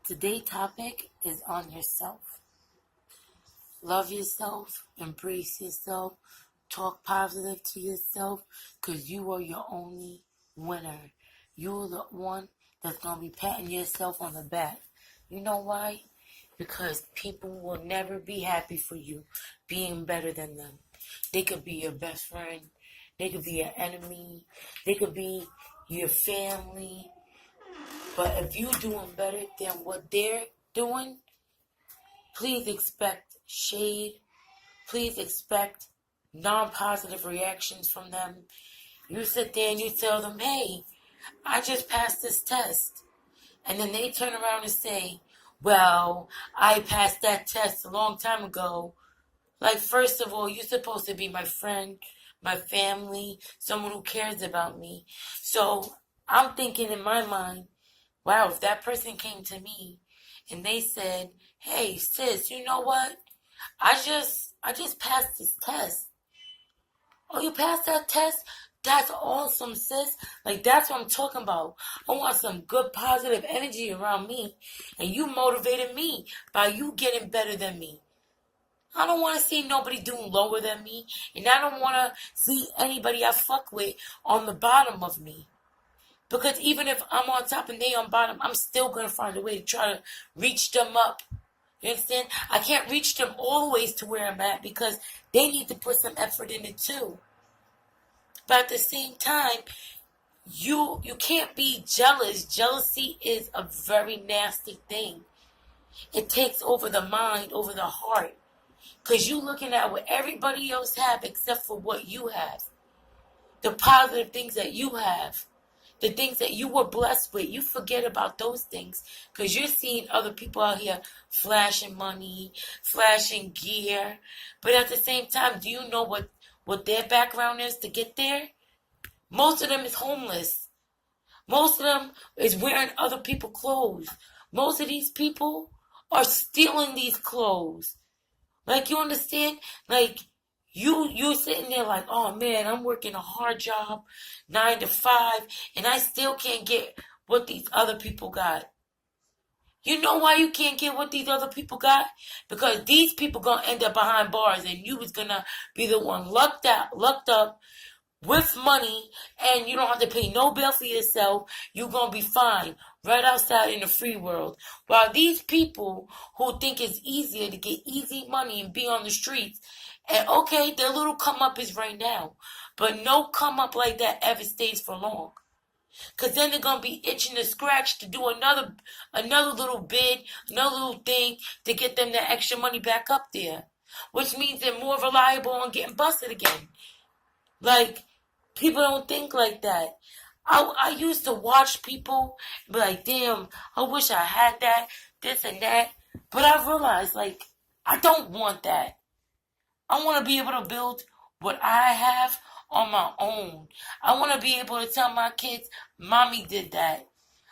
Today's topic is on yourself. Love yourself, embrace yourself, talk positive to yourself, because you are your only winner. You're the one that's going to be patting yourself on the back. You know why? Because people will never be happy for you being better than them. They could be your best friend. They could be your enemy. They could be your family. But if you're doing better than what they're doing, please expect shade. Please expect non-positive reactions from them. You sit there and you tell them, hey, I just passed this test. And then they turn around and say, well, I passed that test a long time ago. Like, first of all, you're supposed to be my friend, my family, someone who cares about me. So I'm thinking in my mind, wow, if that person came to me and they said, hey, sis, you know what? I just passed this test. Oh, you passed that test? That's awesome, sis. Like, that's what I'm talking about. I want some good positive energy around me. And you motivated me by you getting better than me. I don't want to see nobody doing lower than me. And I don't want to see anybody I fuck with on the bottom of me. Because even if I'm on top and they on bottom, I'm still going to find a way to try to reach them up. You understand? I can't reach them always to where I'm at because they need to put some effort in it too. But at the same time, you can't be jealous. Jealousy is a very nasty thing. It takes over the mind, over the heart. Because you looking at what everybody else have except for what you have. The positive things that you have. The things that you were blessed with, you forget about those things because you're seeing other people out here flashing money, flashing gear. But at the same time, do you know what their background is to get there? Most of them is homeless. Most of them is wearing other people's clothes. Most of these people are stealing these clothes. Like, you understand? Like, you're sitting there like, oh man, I'm working a hard job, 9 to 5, and I still can't get what these other people got. You know why you can't get what these other people got? Because these people gonna end up behind bars, and you was gonna be the one lucked up with money, and you don't have to pay no bill for yourself. You're gonna be fine right outside in the free world. While these people who think it's easier to get easy money and be on the streets, and okay, their little come up is right now, but no come up like that ever stays for long. Cause then they're gonna be itching to scratch to do another little bid, another little thing to get them that extra money back up there, which means they're more reliable on getting busted again. Like, people don't think like that. I used to watch people be like, damn, I wish I had that, this and that. But I realized, like, I don't want that. I want to be able to build what I have on my own. I want to be able to tell my kids, mommy did that.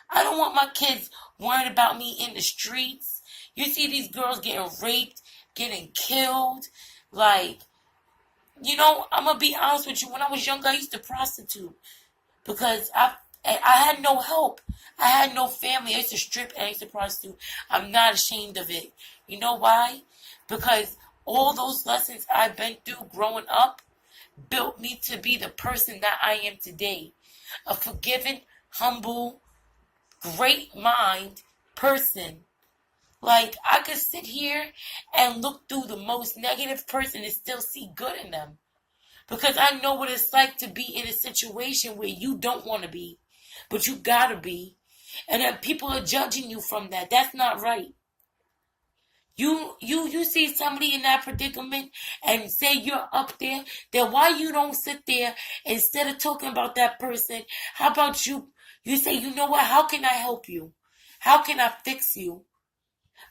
I don't want my kids worried about me in the streets. You see these girls getting raped, getting killed. Like, you know, I'm going to be honest with you. When I was younger, I used to prostitute because I had no help. I had no family. I used to strip and I used to prostitute. I'm not ashamed of it. You know why? Because all those lessons I've been through growing up built me to be the person that I am today. A forgiving, humble, great mind person. Like, I could sit here and look through the most negative person and still see good in them. Because I know what it's like to be in a situation where you don't want to be, but you gotta be. And that people are judging you from that. That's not right. You see somebody in that predicament and say you're up there, then why you don't sit there instead of talking about that person? How about you say, you know what, how can I help you? How can I fix you?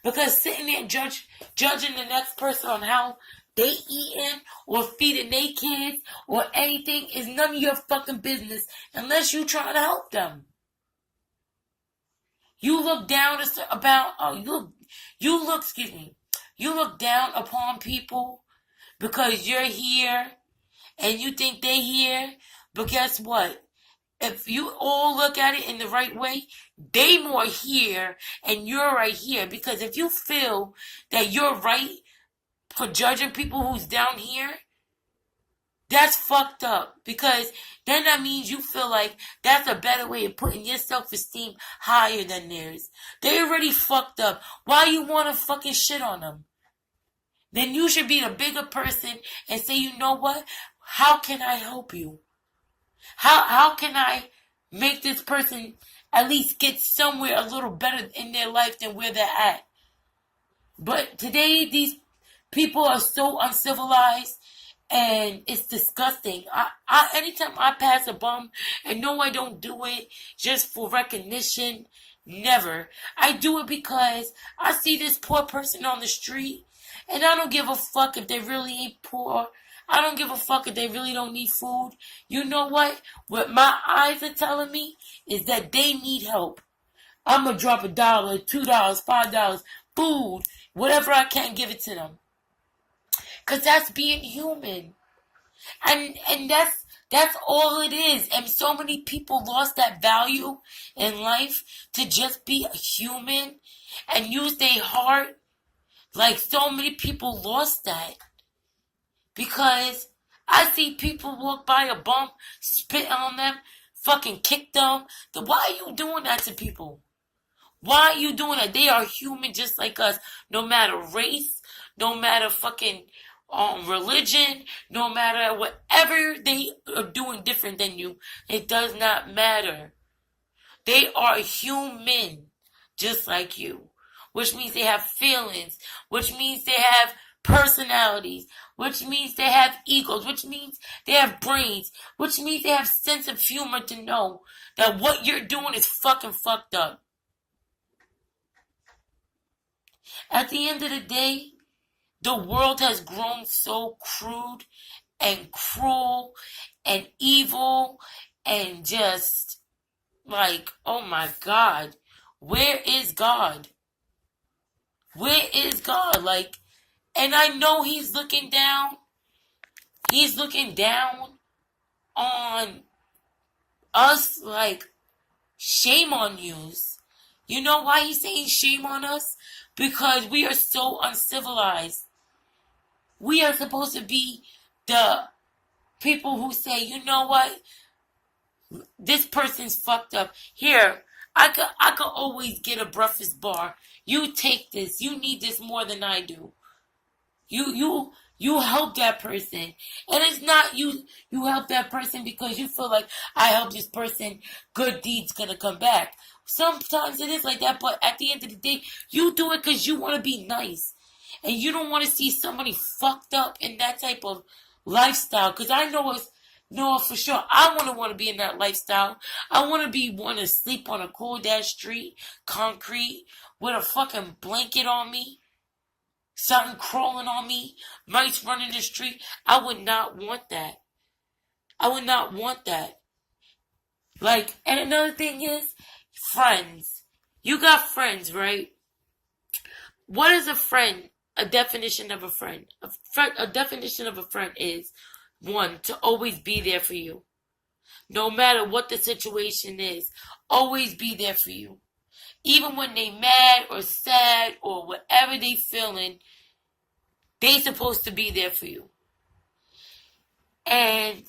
Because sitting there judging the next person on how they eating or feeding their kids or anything is none of your fucking business unless you try to help them. You look down you look down upon people because you're here and you think they're here, but guess what? if you all look at it in the right way, they more here and you're right here. Because if you feel that you're right for judging people who's down here, that's fucked up. Because then that means you feel like that's a better way of putting your self-esteem higher than theirs. They already fucked up. Why you want to fucking shit on them? Then you should be the bigger person and say, you know what? How can I help you? How can I make this person at least get somewhere a little better in their life than where they're at? But today, these people are so uncivilized, and it's disgusting. Anytime I pass a bum, and no, I don't do it just for recognition. Never. I do it because I see this poor person on the street, and I don't give a fuck if they really ain't poor. I don't give a fuck if they really don't need food. You know what? What my eyes are telling me is that they need help. I'm going to drop $1, $2, $5, food, whatever I can, give it to them. Because that's being human. And that's all it is. And so many people lost that value in life to just be a human and use their heart. Like, so many people lost that. Because I see people walk by a bum, spit on them, fucking kick them. Why are you doing that to people? Why are you doing that? They are human just like us. No matter race, no matter fucking religion, no matter whatever they are doing different than you, it does not matter. They are human just like you. Which means they have feelings. Which means they have personalities, which means they have egos, which means they have brains, which means they have sense of humor to know that what you're doing is fucking fucked up. At the end of the day, the world has grown so crude and cruel and evil and just like, oh my God, where is God? Where is God? Like, and I know he's looking down. He's looking down on us like, shame on yous. You know why he's saying shame on us? Because we are so uncivilized. We are supposed to be the people who say, you know what? This person's fucked up. Here, I could always get a breakfast bar. You take this. You need this more than I do. You help that person. And it's not you help that person because you feel like I help this person, good deeds gonna come back. Sometimes it is like that, but at the end of the day, you do it because you want to be nice. And you don't want to see somebody fucked up in that type of lifestyle. Because I know for sure, I want to be in that lifestyle. I want to sleep on a cold ass street, concrete, with a fucking blanket on me. Something crawling on me, mice running the street. I would not want that. I would not want that. Like, and another thing is, friends. You got friends, right? What is a friend? A definition of a friend. A definition of a friend is, one, to always be there for you. No matter what the situation is, always be there for you. Even when they mad or sad or whatever they feeling, they supposed to be there for you. And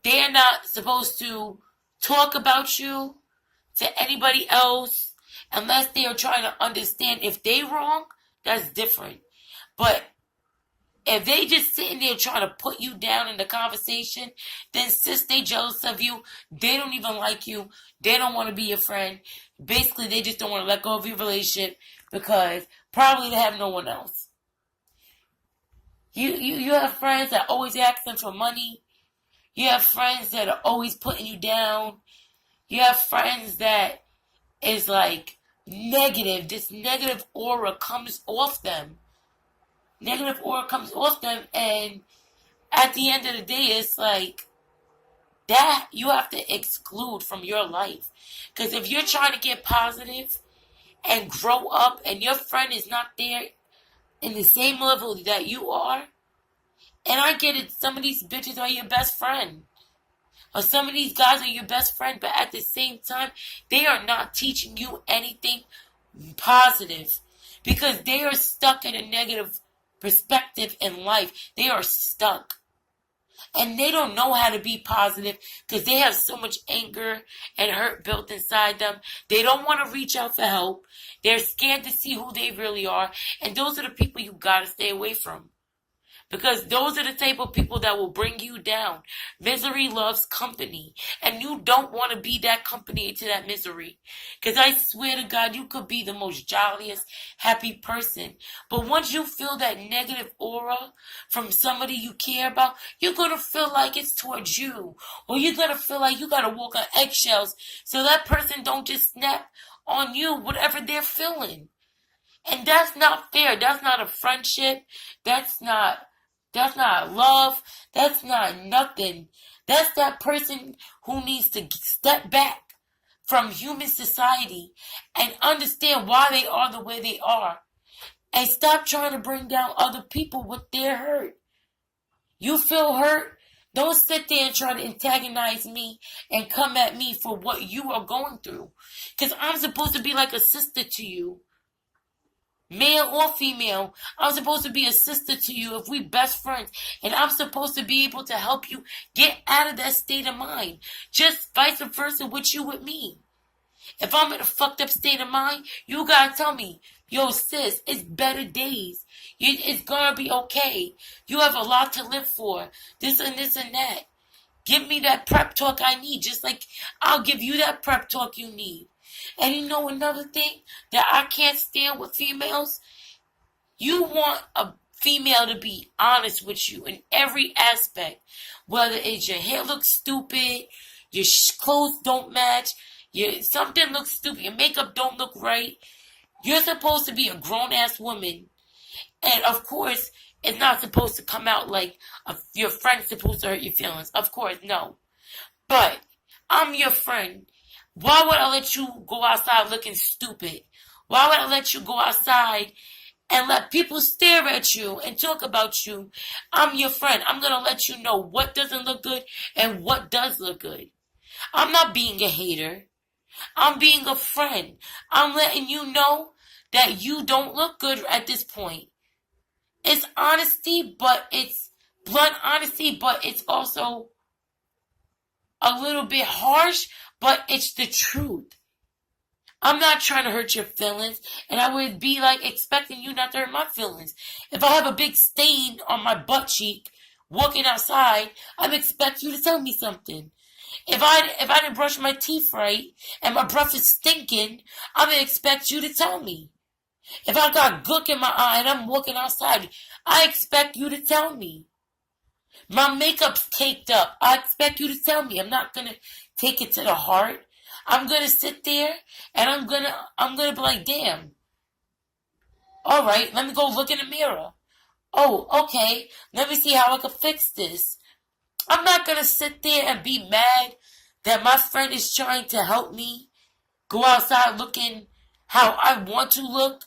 they're not supposed to talk about you to anybody else unless they are trying to understand if they wrong, that's different. But if they just sitting there trying to put you down in the conversation, then since they jealous of you, they don't even like you, they don't want to be your friend. Basically, they just don't want to let go of your relationship because probably they have no one else. You have friends that always asking for money. You have friends that are always putting you down. You have friends that is like negative. This negative aura comes off them. Negative aura comes off them, and at the end of the day, it's like that you have to exclude from your life. Because if you're trying to get positive and grow up, and your friend is not there in the same level that you are, and I get it, some of these bitches are your best friend. Or some of these guys are your best friend, but at the same time, they are not teaching you anything positive because they are stuck in a negative perspective in life. They are stuck. And they don't know how to be positive because they have so much anger and hurt built inside them. They don't want to reach out for help. They're scared to see who they really are. And those are the people you got to stay away from. Because those are the type of people that will bring you down. Misery loves company. And you don't want to be that company to that misery. Because I swear to God, you could be the most jolliest, happy person. But once you feel that negative aura from somebody you care about, you're going to feel like it's towards you. Or you're going to feel like you got to walk on eggshells so that person don't just snap on you, whatever they're feeling. And that's not fair. That's not a friendship. That's not love. That's not nothing. That's that person who needs to step back from human society and understand why they are the way they are. And stop trying to bring down other people with their hurt. You feel hurt? Don't sit there and try to antagonize me and come at me for what you are going through. Because I'm supposed to be like a sister to you. Male or female, I'm supposed to be a sister to you if we best friends. And I'm supposed to be able to help you get out of that state of mind. Just vice versa with you with me. If I'm in a fucked up state of mind, you gotta tell me, yo sis, it's better days. It's gonna be okay. You have a lot to live for. This and this and that. Give me that prep talk I need, just like I'll give you that prep talk you need. And you know another thing that I can't stand with females? You want a female to be honest with you in every aspect. Whether it's your hair looks stupid, your clothes don't match, something looks stupid, your makeup don't look right. You're supposed to be a grown-ass woman. And of course, it's not supposed to come out like your friend's supposed to hurt your feelings. Of course, no. But I'm your friend. Why would I let you go outside looking stupid? Why would I let you go outside and let people stare at you and talk about you? I'm your friend. I'm going to let you know what doesn't look good and what does look good. I'm not being a hater. I'm being a friend. I'm letting you know that you don't look good at this point. It's honesty, but it's blunt honesty, but it's also a little bit harsh, but it's the truth. I'm not trying to hurt your feelings, and I would be like expecting you not to hurt my feelings. If I have a big stain on my butt cheek walking outside, I expect you to tell me something. If I didn't brush my teeth right and my breath is stinking, I'm gonna expect you to tell me. If I got gook in my eye and I'm walking outside, I expect you to tell me. My makeup's caked up. I expect you to tell me. I'm not gonna take it to the heart. I'm gonna sit there and I'm gonna be like, damn. All right, let me go look in the mirror. Oh, okay. Let me see how I can fix this. I'm not gonna sit there and be mad that my friend is trying to help me go outside looking how I want to look,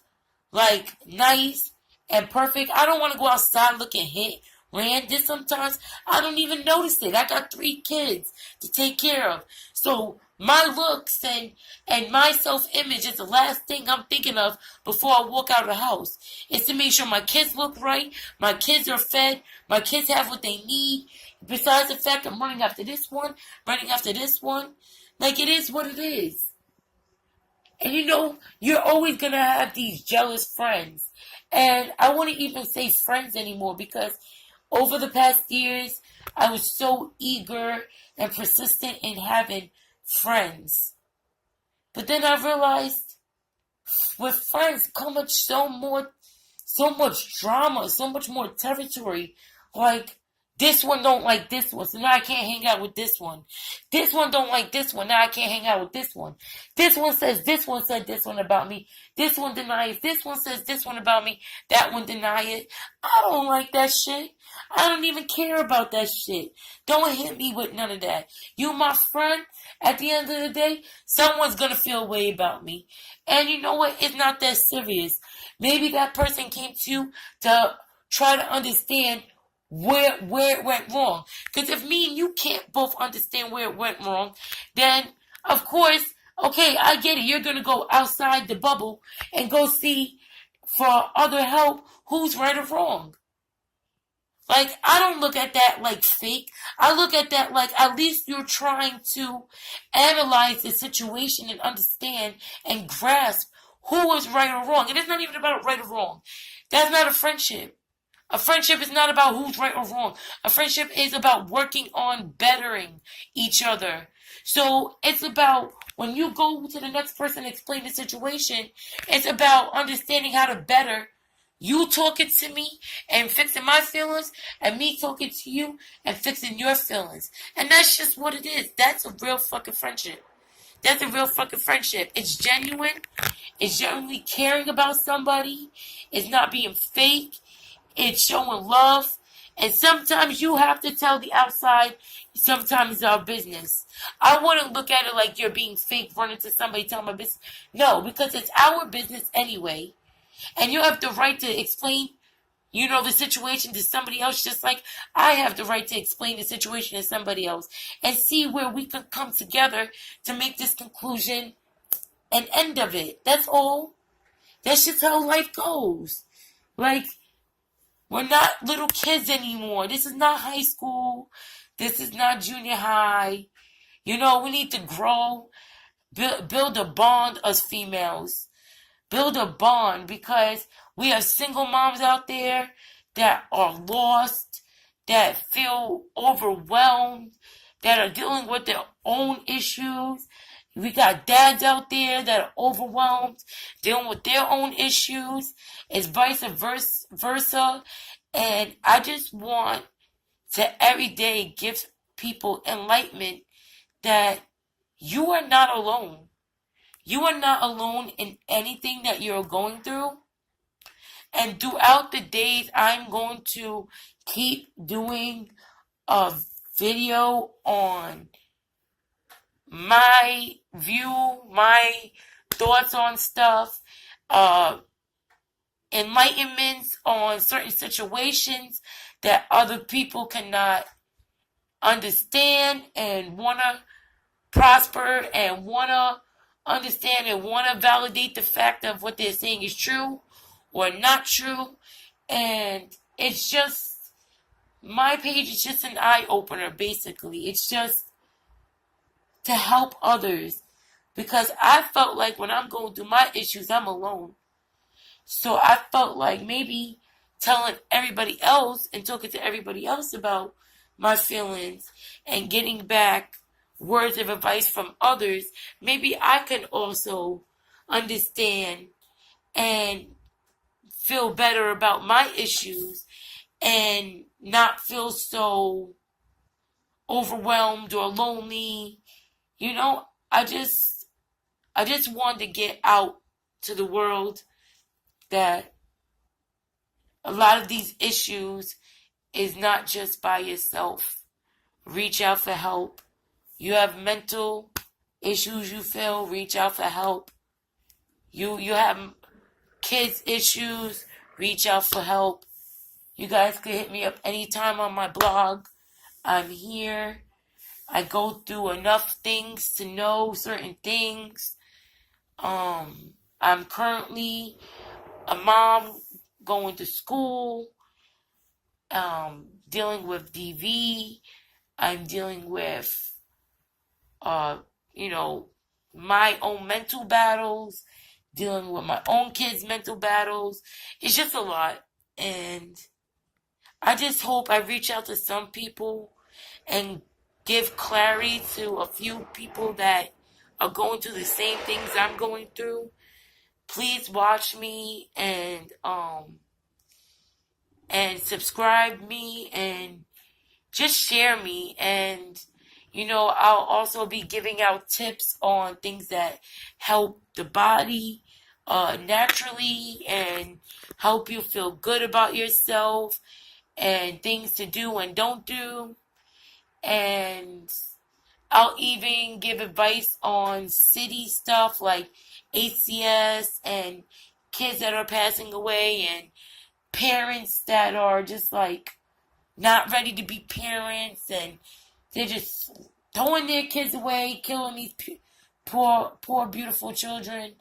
like nice and perfect. I don't want to go outside looking hit. Randy, sometimes I don't even notice it. I got 3 kids to take care of. So my looks and my self-image is the last thing I'm thinking of before I walk out of the house. It's to make sure my kids look right, my kids are fed, my kids have what they need. Besides the fact I'm running after this one, running after this one. Like, it is what it is. And you know, you're always going to have these jealous friends. And I wouldn't even say friends anymore because over the past years, I was so eager and persistent in having friends. But then I realized with friends comes so much drama, so much more territory. Like, this one don't like this one, so now I can't hang out with this one. This one don't like this one, now I can't hang out with this one. This one says this one said this one about me. This one denies. This one says this one about me. That one deny it. I don't like that shit. I don't even care about that shit. Don't hit me with none of that. You my friend, at the end of the day, someone's gonna feel a way about me. And you know what? It's not that serious. Maybe that person came to you to try to understand where it went wrong. Because if me and you can't both understand where it went wrong, then of course, okay, I get it. You're gonna go outside the bubble and go see for other help who's right or wrong. Like, I don't look at that like fake. I look at that like at least you're trying to analyze the situation and understand and grasp who is right or wrong. And it's not even about right or wrong. That's not a friendship. A friendship is not about who's right or wrong. A friendship is about working on bettering each other. So it's about when you go to the next person and explain the situation, it's about understanding how to better you talking to me and fixing my feelings, and me talking to you and fixing your feelings. And that's just what it is. That's a real fucking friendship. That's a real fucking friendship. It's genuine. It's genuinely caring about somebody. It's not being fake. It's showing love. And sometimes you have to tell the outside, sometimes it's our business. I wouldn't look at it like you're being fake, running to somebody, telling my business. No, because it's our business anyway. And you have the right to explain, the situation to somebody else, just like I have the right to explain the situation to somebody else. And see where we can come together to make this conclusion an end of it. That's all. That's just how life goes. Like, we're not little kids anymore. This is not high school. This is not junior high. We need to grow, build a bond as females. Build a bond, because we have single moms out there that are lost, that feel overwhelmed, that are dealing with their own issues. We got dads out there that are overwhelmed, dealing with their own issues. It's vice versa. And I just want to every day give people enlightenment that you are not alone. You are not alone in anything that you're going through. And throughout the days, I'm going to keep doing a video on my view, my thoughts on stuff, enlightenments on certain situations that other people cannot understand and want to prosper and want to understand and want to validate the fact of what they're saying is true or not true. And it's just, my page is just an eye-opener, basically. It's just to help others, because I felt like when I'm going through my issues, I'm alone. So I felt like maybe telling everybody else and talking to everybody else about my feelings and getting back words of advice from others, maybe I can also understand and feel better about my issues and not feel so overwhelmed or lonely. I just wanted to get out to the world that a lot of these issues is not just by yourself. Reach out for help. You have mental issues you feel, reach out for help. You have kids issues, reach out for help. You guys can hit me up anytime on my blog. I'm here. I go through enough things to know certain things. I'm currently a mom going to school, dealing with DV. I'm dealing with my own mental battles, dealing with my own kids' mental battles. It's just a lot. And I just hope I reach out to some people and give clarity to a few people that are going through the same things I'm going through. Please watch me and subscribe me and just share me. And I'll also be giving out tips on things that help the body naturally and help you feel good about yourself, and things to do and don't do. And I'll even give advice on city stuff like ACS and kids that are passing away and parents that are just like not ready to be parents, and they're just throwing their kids away, killing these poor, beautiful children.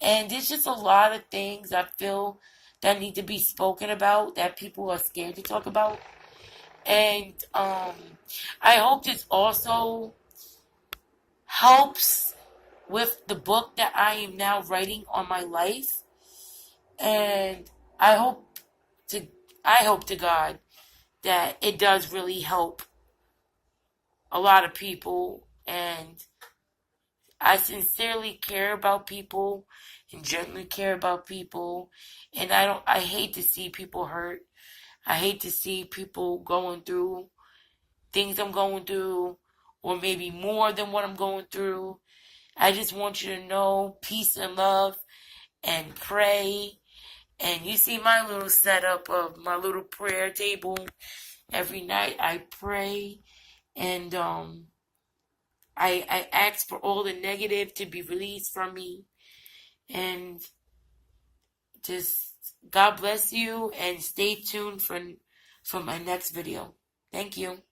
And there's just a lot of things I feel that need to be spoken about that people are scared to talk about. And I hope this also helps with the book that I am now writing on my life. And I hope to I hope to God that it does really help a lot of people, and I sincerely care about people and genuinely care about people, and I hate to see people hurt. I hate to see people going through things I'm going through, or maybe more than what I'm going through. I just want you to know peace and love, and pray. And you see my little setup of my little prayer table. Every night I pray, and I ask for all the negative to be released from me. And just God bless you, and stay tuned for my next video. Thank you.